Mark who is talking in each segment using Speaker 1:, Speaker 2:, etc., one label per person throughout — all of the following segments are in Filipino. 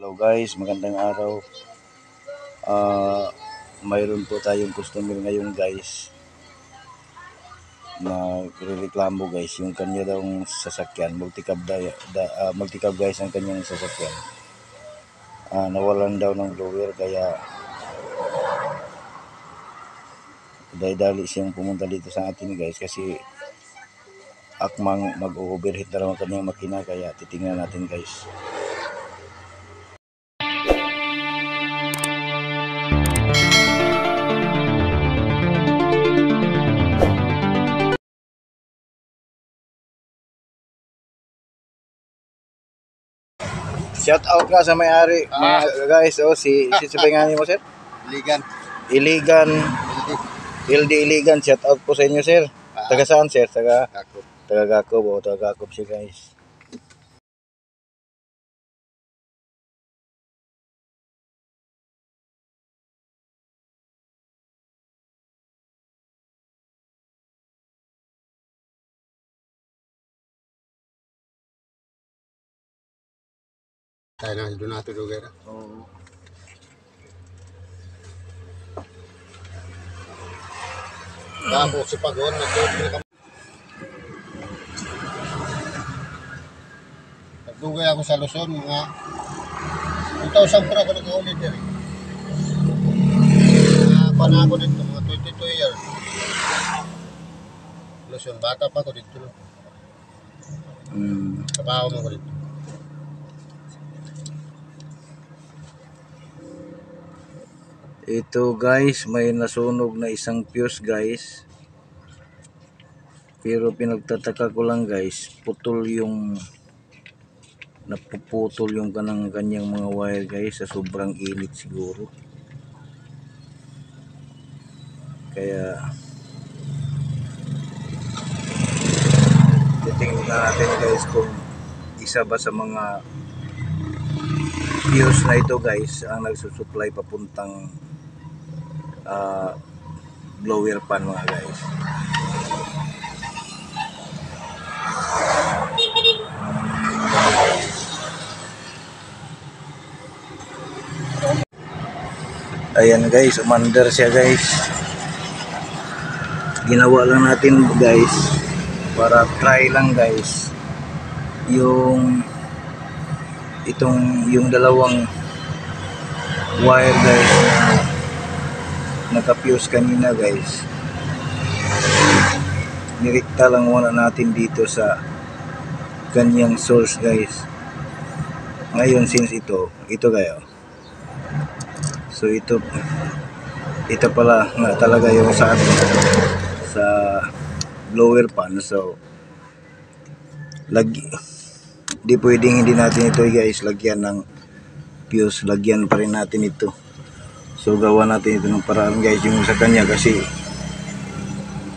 Speaker 1: Hello guys, magandang araw. Mayroon po tayong customer ngayon guys na reklamo guys, yung kanya daw sasakyan, multicab guys ang kanyang sasakyan. Nawalan daw ng blower kaya dali siyang pumunta dito sa atin guys kasi akmang mag-overheat na raw ang kanyang makina kaya titingnan natin guys. Shout out ka sa may-ari mga guys. Si pangani mo sir? Iligan. Iligan. Shout out po sa inyo sir. Taga saan sir? Taga Gacob. Taga Gacob siya guys.
Speaker 2: Tayo na doon natin lugar. Tapos si Pagon nagdugay ako sa Luzon mga 2,000 para ako nag-ulit din. Panako dito mga 22 years. Luzon, bata pa ako dito. Trabaho mo ko dito.
Speaker 1: Ito guys, may nasunog na isang fuse guys. Pero pinagtataka ko lang guys, napuputol yung kanyang mga wire guys sa sobrang init siguro. Kaya titingnan natin guys kung isa ba sa mga fuse na ito guys ang nagsusupply papuntang blower pan mga guys. Ayan guys, umandar siya guys. Ginawa lang natin guys para try lang guys yung dalawang wire guys na naka-fuse kanina guys. Nirikta lang muna natin dito sa kanyang source guys. Ngayon since ito kayo. So ito pala nga talaga yung sa blower pan. So di pwedeng hindi natin ito guys lagyan ng fuse, lagyan pa rin natin ito. So gawa natin ito ng paraan guys yung sa kanya kasi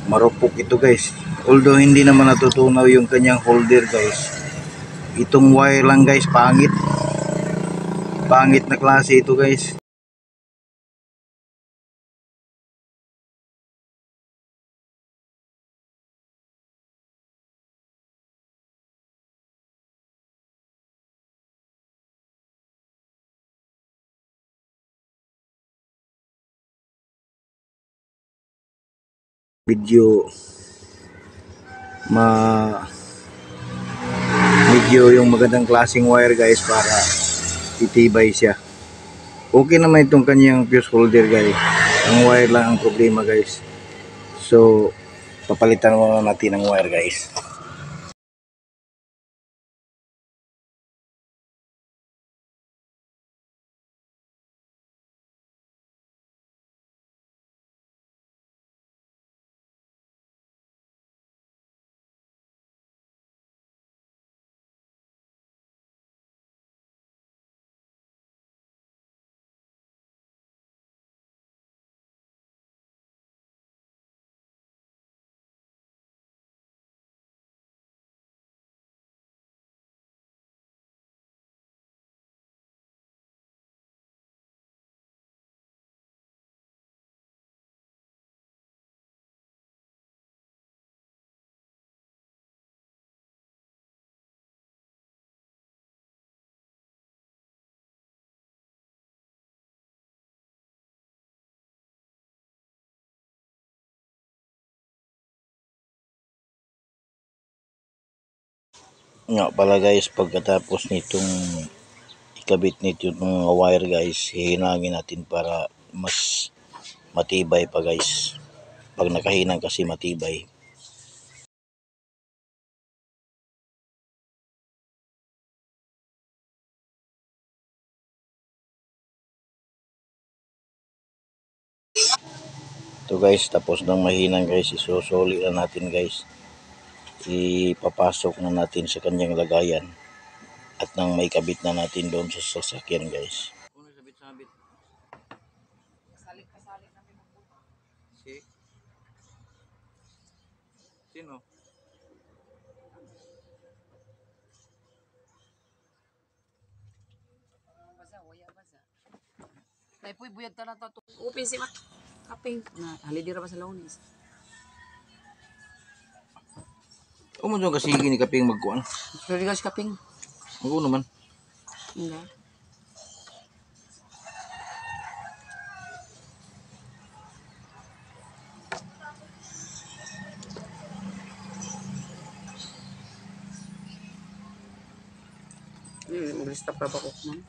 Speaker 1: marupok ito guys. Although hindi naman natutunaw yung kanyang holder guys, itong wire lang guys pangit na klase ito guys. Medyo yung magandang klaseng wire guys para itibay siya. Okay naman itong kanyang fuse holder guys, ang wire lang ang problema guys. So papalitan muna natin ang wire guys. Nga pala guys, pagkatapos nitong ikabit nito yung wire guys, hihinangin natin para mas matibay pa guys. Pag nakahinang kasi matibay. Ito guys, tapos ng mahinang guys, isusuli na natin guys. Ipapasok na natin sa kanyang lagayan. At nang may kabit na natin doon sa sasakyan guys. Ano sabit-sabit?
Speaker 3: Kasalik-kasalik namin magbuka.
Speaker 1: Sino?
Speaker 3: Basa, waya basa. Naipoy buyag ta na to. Upin si Mat. Kaping. Na, halidira ba sa launis?
Speaker 1: Mo dyan kasi gini kaping magkuhan.
Speaker 3: Pero guys, kaping.
Speaker 1: Ako naman.
Speaker 3: Nga. Mag-stop pa ba ko man?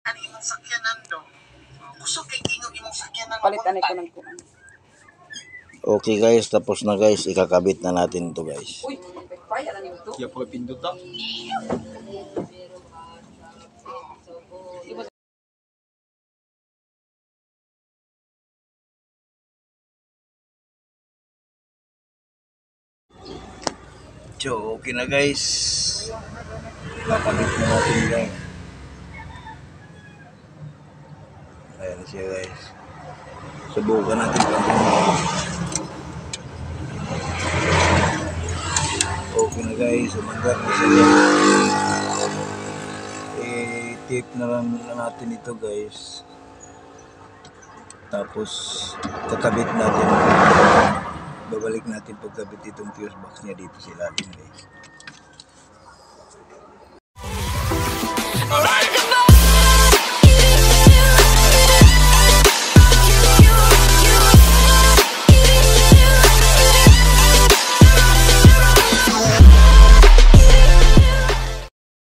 Speaker 4: Ano imong sakyanan do? Gusto kay gingo imong sakyanan.
Speaker 3: Palitan ko ng kuan.
Speaker 1: Okay guys, tapos na guys. Ikakabit na natin to guys.
Speaker 3: Uy, paya na nito.
Speaker 4: Ya po pindot ta.
Speaker 1: So, okay na guys. Ikakabit na natin guys. Ayan siya guys. Subukan natin kung okay na guys. Umangat na siya guys. I-tape na lang natin ito guys. Tapos kakabit natin. Babalik natin pagkabit itong fuse box niya dito sa ilalim guys.